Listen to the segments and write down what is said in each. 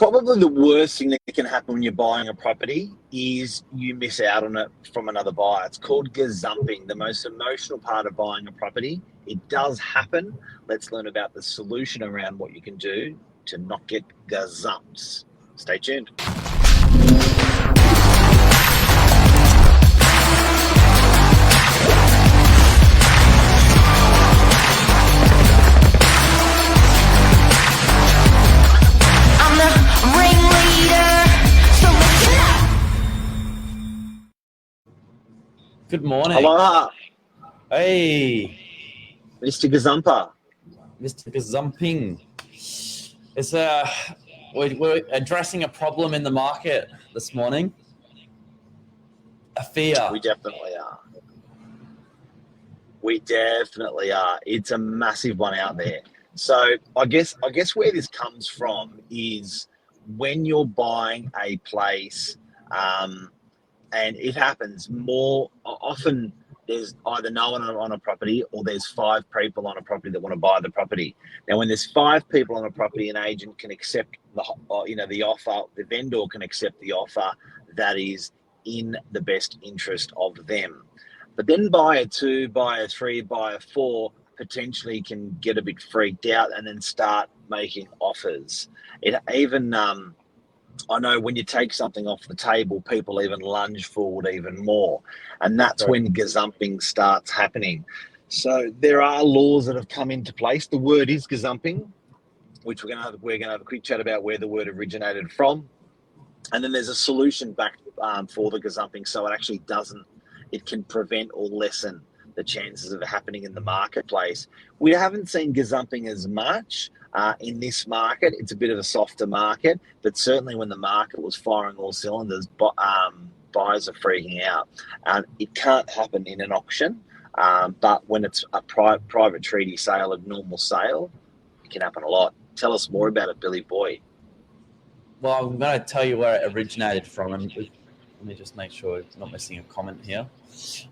Probably the worst thing that can happen when you're buying a property is you miss out on it from another buyer. It's called gazumping, the most emotional part of buying a property. It does happen. Let's learn about the solution around what you can do to not get gazumps. Stay tuned. Good morning. Hello, Hey, Mr. Gazumper. Mr. Gazumping. It's we're addressing a problem in the market this morning. A fear. We definitely are. We definitely are. It's a massive one out there. So I guess where this comes from is when you're buying a place, and it happens more often. There's either no one on a property or there's 5 people on a property that want to buy the property. Now, when there's 5 people on a property, an agent can accept the offer. The vendor can accept the offer that is in the best interest of them. But then buyer 2, buyer 3, buyer 4 potentially can get a bit freaked out and then start making offers. It even I know when you take something off the table, people even lunge forward even more. And that's when gazumping starts happening. So there are laws that have come into place. The word is gazumping, which we're going to have a quick chat about where the word originated from. And then there's a solution back for the gazumping, so it can prevent or lessen the chances of it happening in the marketplace. We haven't seen gazumping as much. In this market, it's a bit of a softer market, but certainly when the market was firing all cylinders, buyers are freaking out. It can't happen in an auction, but when it's a private treaty sale, a normal sale, it can happen a lot. Tell us more about it, Billy Boy. Well, I'm going to tell you where it originated from. And let me just make sure it's not missing a comment here.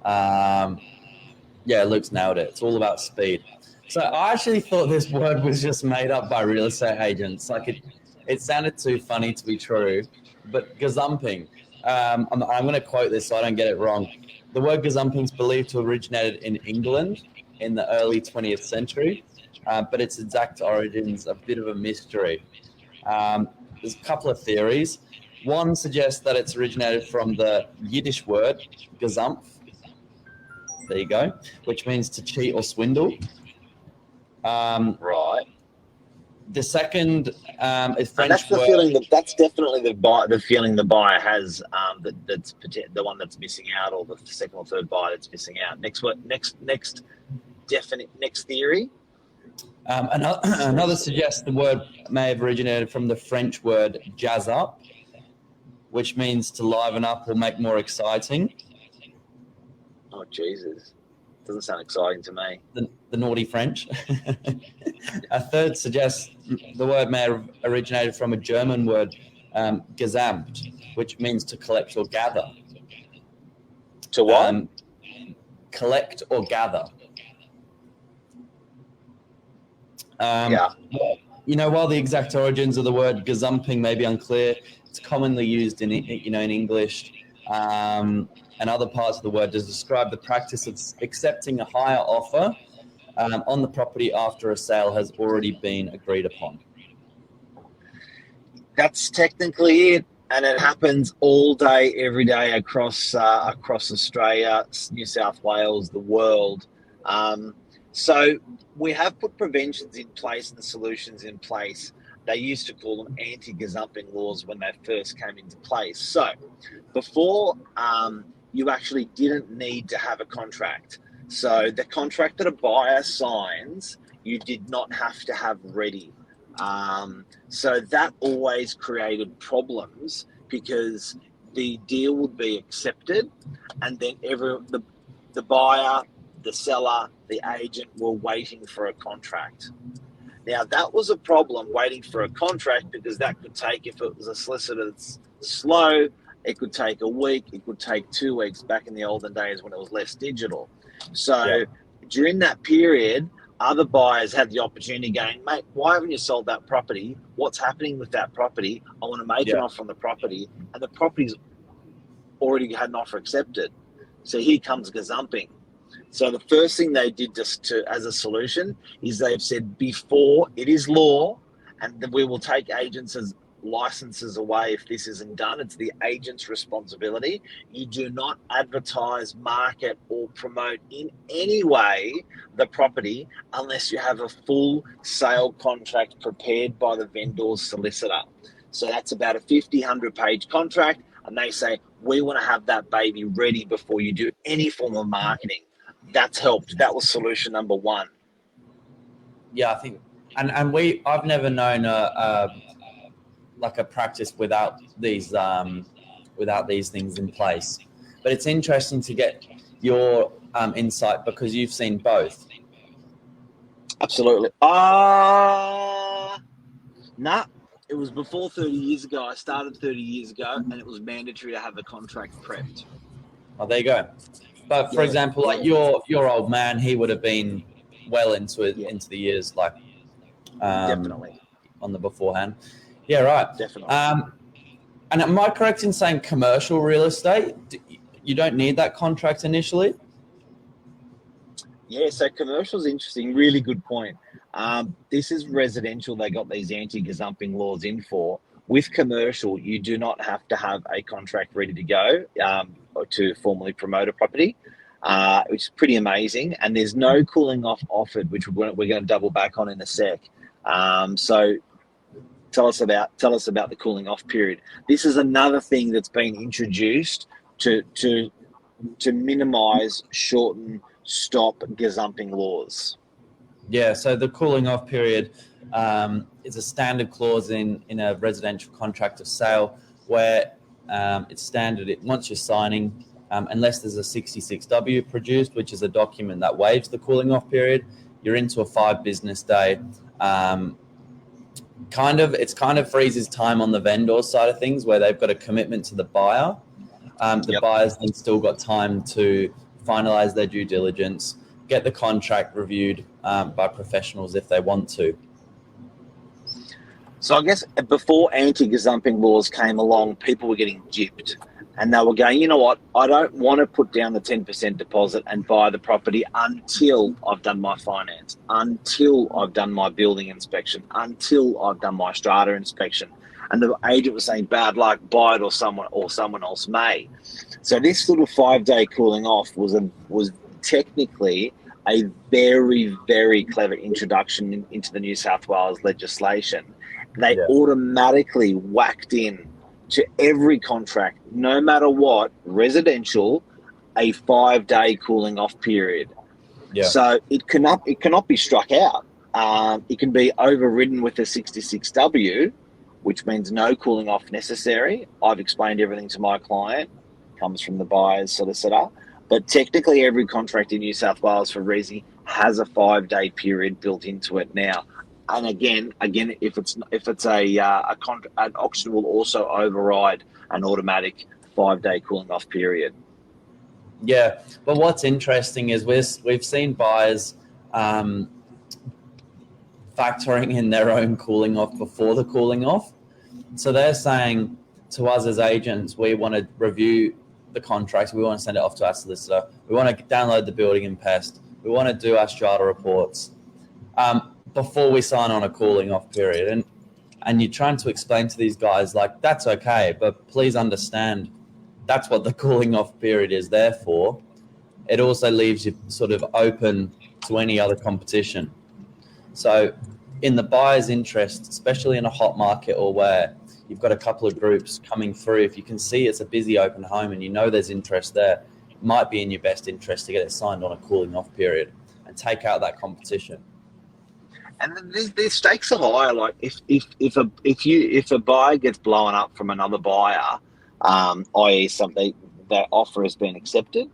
Yeah, Luke's nailed it. It's all about speed. So I actually thought this word was just made up by real estate agents. Like it sounded too funny to be true. But gazumping, I'm going to quote this so I don't get it wrong. The word gazumping is believed to have originated in England in the early 20th century, but its exact origins are a bit of a mystery. There's a couple of theories. One suggests that it's originated from the Yiddish word gazumpf. There you go, which means to cheat or swindle. Right. The second is French. And that's the feeling that's definitely the feeling the buyer has. That's the one that's missing out, or the second or third buyer that's missing out. Next theory. Another suggests the word may have originated from the French word jazz up, which means to liven up or make more exciting. Oh, Jesus. Doesn't sound exciting to me. The naughty French. A third suggests the word may have originated from a German word, gesamt, which means to collect or gather. To what? Collect or gather. Yeah. While the exact origins of the word gazumping may be unclear, it's commonly used in English and other parts of the word to describe the practice of accepting a higher offer on the property after a sale has already been agreed upon. That's technically it, and it happens all day, every day across Australia, New South Wales, the world. So we have put preventions in place and the solutions in place. They used to call them anti-gazumping laws when they first came into place. So before you actually didn't need to have a contract. So the contract that a buyer signs, you did not have to have ready. So that always created problems because the deal would be accepted and then the buyer, the seller, the agent were waiting for a contract. Now, that was a problem, waiting for a contract, because that could take, if it was a solicitor that's slow, it could take a week, it could take 2 weeks back in the olden days when it was less digital. So during that period, other buyers had the opportunity going, mate, why haven't you sold that property? What's happening with that property? I want to make an Yeah. offer on the property, and the property's already had an offer accepted. So here comes gazumping. So the first thing they did as a solution is they've said, before it is law, and we will take agents as licenses away if this isn't done. It's the agent's responsibility. You do not advertise, market, or promote in any way the property unless you have a full sale contract prepared by the vendor's solicitor. So that's about a 100-page contract, and they say, we want to have that baby ready before you do any form of marketing. That's helped. That was solution number one. Yeah, I think, and I've never known like a practice without these things in place. But it's interesting to get your insight because you've seen both. Absolutely. Nah, it was before 30 years ago. I started 30 years ago, and it was mandatory to have the contract prepped. Oh, there you go. But for example, like your old man, he would have been well into it, into the years, like definitely on the beforehand. Yeah, right. Definitely. And am I correct in saying commercial real estate, you don't need that contract initially? Yeah, so commercial is interesting. Really good point. This is residential. They got these anti-gazumping laws in for. With commercial, you do not have to have a contract ready to go to formally promote a property, which is pretty amazing. And there's no cooling off offered, which we're going to double back on in a sec. So tell us about the cooling off period. This is another thing that's been introduced to minimise, shorten, stop gazumping laws. Yeah, so the cooling off period is a standard clause in a residential contract of sale where it's standard. Once you're signing, unless there's a 66W produced, which is a document that waives the cooling off period, you're into a 5 business day. It kind of freezes time on the vendor side of things where they've got a commitment to the buyer. The buyer's then still got time to finalize their due diligence, get the contract reviewed by professionals if they want to. So I guess before anti-gazumping laws came along, people were getting gypped. And they were going, you know what, I don't want to put down the 10% deposit and buy the property until I've done my finance, until I've done my building inspection, until I've done my strata inspection. And the agent was saying, bad luck, buy it or someone else may. So this little 5-day cooling off was technically a very, very clever introduction into the New South Wales legislation. They automatically whacked in to every contract, no matter what, residential, a 5-day cooling off period. Yeah. So it cannot be struck out. It can be overridden with a 66W, which means no cooling off necessary. I've explained everything to my client, comes from the buyer's solicitor. But technically every contract in New South Wales for resi has a 5-day period built into it now. And again, if it's an auction will also override an automatic 5-day cooling off period. Yeah, but what's interesting is we've seen buyers factoring in their own cooling off before the cooling off. So they're saying to us as agents, we want to review the contracts, we want to send it off to our solicitor, we want to download the building and pest, we want to do our strata reports. Before we sign on a cooling off period. And you're trying to explain to these guys, like, that's okay, but please understand that's what the cooling off period is there for. It also leaves you sort of open to any other competition. So in the buyer's interest, especially in a hot market or where you've got a couple of groups coming through, if you can see it's a busy open home and you know there's interest there, it might be in your best interest to get it signed on a cooling off period and take out that competition. And the stakes are higher. Like if a buyer gets blown up from another buyer, i.e. something their offer has been accepted,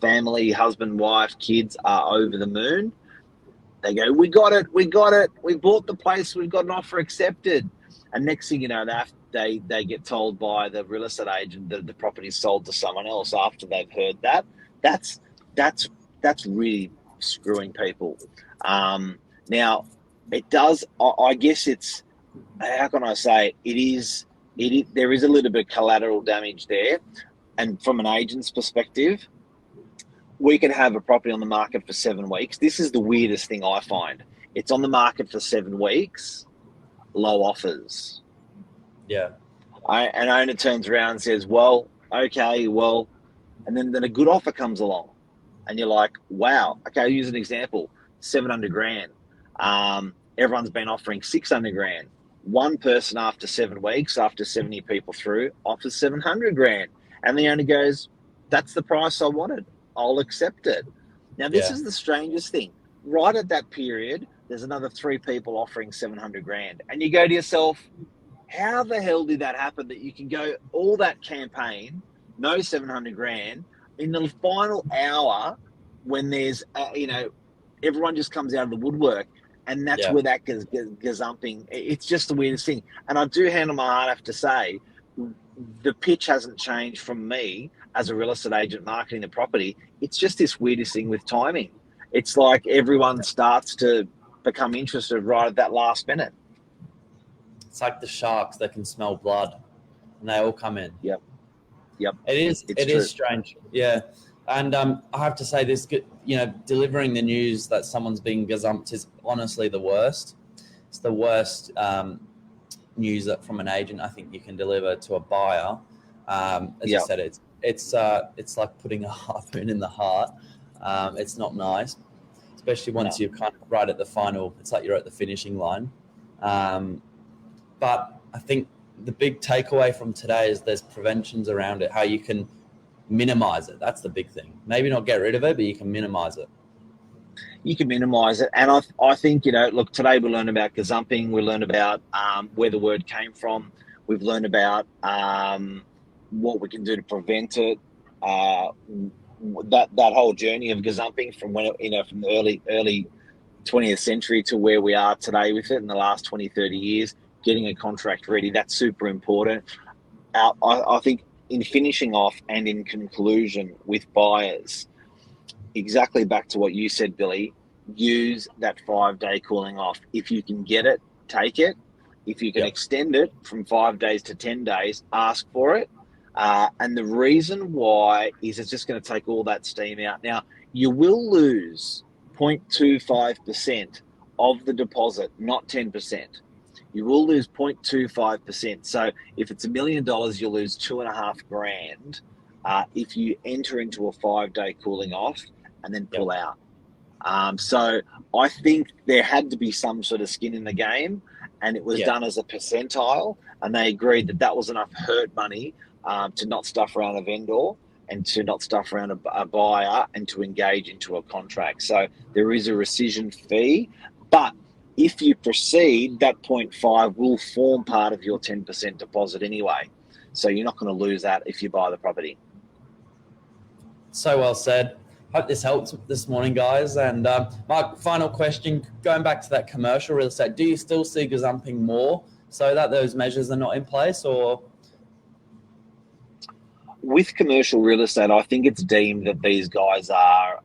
family, husband, wife, kids are over the moon. They go, we got it, we bought the place, we've got an offer accepted. And next thing you know, they get told by the real estate agent that the property's sold to someone else after they've heard that. That's really screwing people. Now, it does. I guess it's, how can I say? It is. There is a little bit of collateral damage there, and from an agent's perspective, we can have a property on the market for 7 weeks. This is the weirdest thing I find. It's on the market for 7 weeks, low offers. Yeah. An owner turns around and says, well, okay, well, and then a good offer comes along. And you're like, wow, okay, I'll use an example, 700 grand. Everyone's been offering 600 grand. One person after 7 weeks, after 70 people through, offers 700 grand. And the owner goes, that's the price I wanted. I'll accept it. Now, this is the strangest thing. Right at that period, there's another 3 people offering 700 grand. And you go to yourself, how the hell did that happen that you can go all that campaign, no 700 grand, in the final hour when there's, everyone just comes out of the woodwork, and that's where that gazumping, it's just the weirdest thing. And I do hand on my heart, I have to say, the pitch hasn't changed from me as a real estate agent marketing the property. It's just this weirdest thing with timing. It's like everyone starts to become interested right at that last minute. It's like the sharks that can smell blood, and they all come in. Yep. It is strange. Yeah. And I have to say this, delivering the news that someone's being gazumped is honestly the worst. It's the worst news that from an agent I think you can deliver to a buyer. As you said, it's like putting a harpoon in the heart. It's not nice, especially once you're kind of right at the final. It's like you're at the finishing line. But I think the big takeaway from today is there's preventions around it, how you can minimize it. That's the big thing. Maybe not get rid of it, but you can minimize it. You can minimize it. And I think, look, today we learned about gazumping. We learned about where the word came from. We've learned about what we can do to prevent it. That whole journey of gazumping from from the early 20th century to where we are today with it in the last 20, 30 years, getting a contract ready, that's super important. I think in finishing off and in conclusion with buyers, exactly back to what you said, Billy, use that 5-day cooling off. If you can get it, take it. If you can extend it from 5 days to 10 days, ask for it. And the reason why is it's just going to take all that steam out. Now, you will lose 0.25% of the deposit, not 10%. You will lose 0.25%. So if it's $1 million, you'll lose $2,500 if you enter into a 5-day cooling off and then pull out. So I think there had to be some sort of skin in the game, and it was done as a percentile, and they agreed that was enough hurt money to not stuff around a vendor and to not stuff around a buyer and to engage into a contract. So there is a rescission fee, but if you proceed, that 0.5 will form part of your 10% deposit anyway. So you're not going to lose that if you buy the property. So well said. Hope this helps this morning, guys. And my final question, going back to that commercial real estate, do you still see gazumping more so that those measures are not in place? Or with commercial real estate, I think it's deemed that these guys are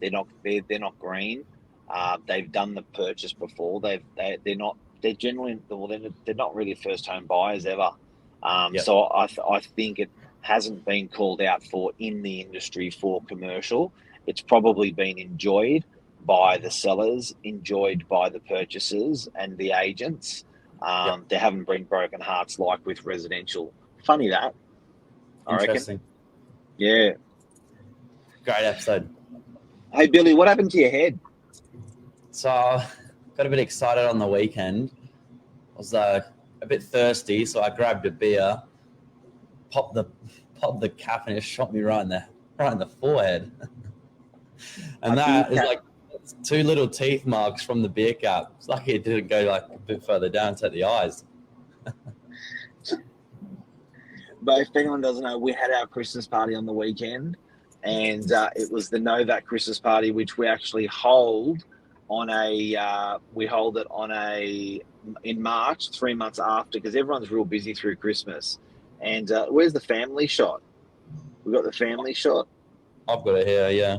they're not green. They've done the they're not really first home buyers ever. So I think it hasn't been called out for in the industry for commercial. It's probably been enjoyed by the sellers, enjoyed by the purchasers and the agents. There haven't been broken hearts like with residential. Funny that. I reckon. Yeah. Great episode. Hey, Billy, what happened to your head? So I got a bit excited on the weekend. I was a bit thirsty, so I grabbed a beer, popped the cap, and it shot me right in the forehead. And that is like 2 little teeth marks from the beer cap. It's lucky it didn't go like a bit further down to the eyes. But if anyone doesn't know, we had our Christmas party on the weekend, and it was the Novak Christmas party, which we actually hold in March, 3 months after, because everyone's real busy through Christmas. And where's the family shot? We got the family shot. I've got it here. Yeah.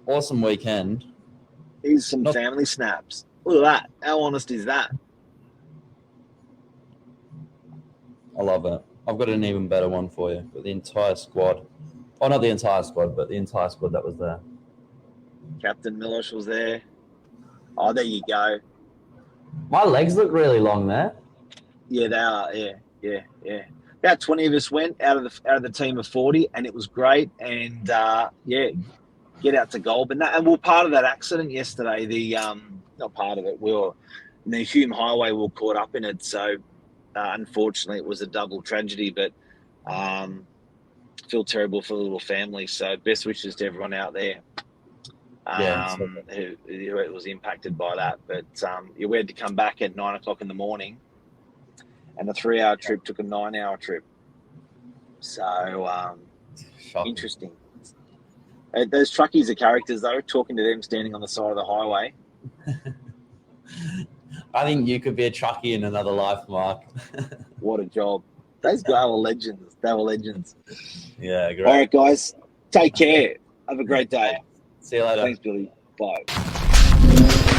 awesome weekend. Here's some family snaps. Look at that. How honest is that? I love it. I've got an even better one for you. Got the entire squad. Oh, not the entire squad, but the entire squad that was there. Captain Milosh was there. Oh, there you go. My legs look really long there. Yeah, they are. Yeah. About 20 of us went out of the team of 40, and it was great. And get out to Goulburn. And we're part of that accident yesterday. Not part of it. We were in the Hume Highway. We were caught up in it. So unfortunately, it was a double tragedy. But feel terrible for the little family. So best wishes to everyone out there. Who was impacted by that. But we had to come back at 9 o'clock in the morning, and a 3-hour trip took a 9-hour trip. So interesting. Those truckies are characters, though, talking to them standing on the side of the highway. I think you could be a truckie in another life, Mark. What a job. Those guys were legends. They were legends. Yeah, great. All right, guys. Take care. Have a great day. See you later. Thanks, Billy. Bye.